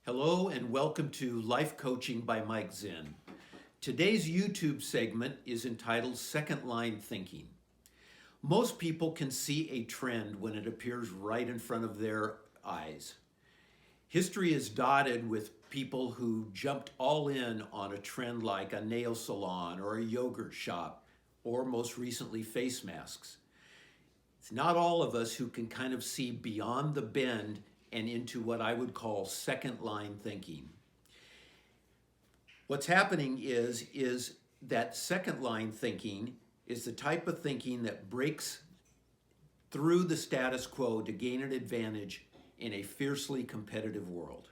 Hello and welcome to Life Coaching by Mike Zinn. Today's YouTube segment is entitled Second Line Thinking. Most people can see a trend when it appears right in front of their eyes. History is dotted with people who jumped all in on a trend like a nail salon or a yogurt shop, or most recently face masks. It's not all of us who can kind of see beyond the bend and into what I would call second line thinking. What's happening is that second line thinking is the type of thinking that breaks through the status quo to gain an advantage in a fiercely competitive world.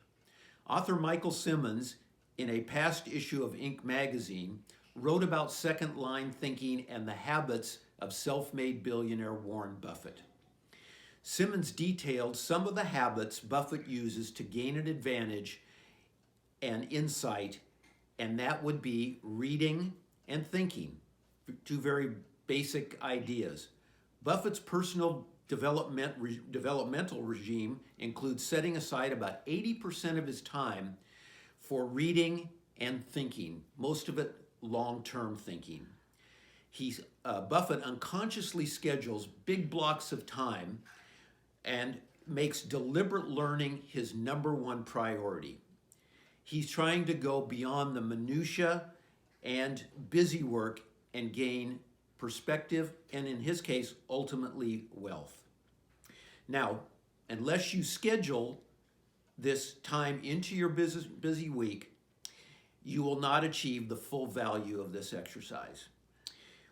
Author Michael Simmons, in a past issue of Inc. magazine, wrote about second line thinking and the habits of self-made billionaire Warren Buffett. Simmons detailed some of the habits Buffett uses to gain an advantage and insight, and that would be reading and thinking, two very basic ideas. Buffett's personal developmental regime includes setting aside about 80% of his time for reading and thinking, most of it long-term thinking. Buffett unconsciously schedules big blocks of time and makes deliberate learning his number one priority. He's trying to go beyond the minutia and busy work and gain perspective, and in his case, ultimately wealth. Now, unless you schedule this time into your busy week, you will not achieve the full value of this exercise.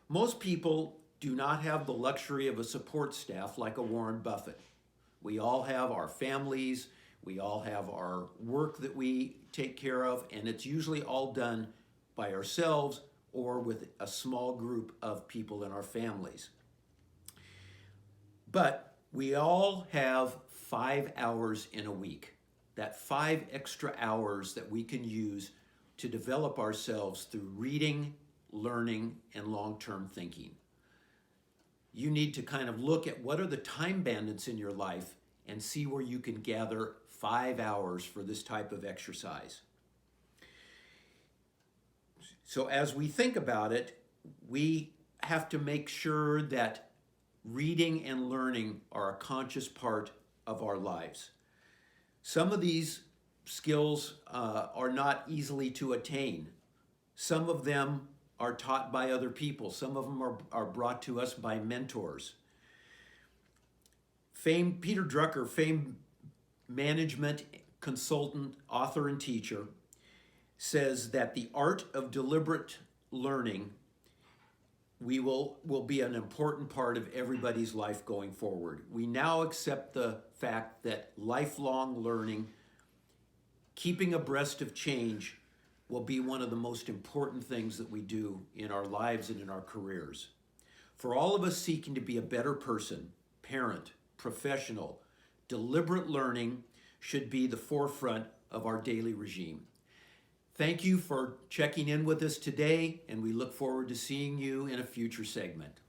Most people do not have the luxury of a support staff like a Warren Buffett. We all have our families, we all have our work that we take care of, and it's usually all done by ourselves or with a small group of people in our families. But we all have 5 hours in a week. That 5 extra hours that we can use to develop ourselves through reading, learning, and long-term thinking. You need to kind of look at what are the time bandits in your life and see where you can gather 5 hours for this type of exercise. So as we think about it, we have to make sure that reading and learning are a conscious part of our lives. Some of these skills are not easily to attain. Some of them are taught by other people. Some of them are brought to us by mentors. Peter Drucker, famed management consultant, author, and teacher, says that the art of deliberate learning will be an important part of everybody's life going forward. We now accept the fact that lifelong learning, keeping abreast of change, will be one of the most important things that we do in our lives and in our careers. For all of us seeking to be a better person, parent, professional, deliberate learning should be the forefront of our daily regime. Thank you for checking in with us today, and we look forward to seeing you in a future segment.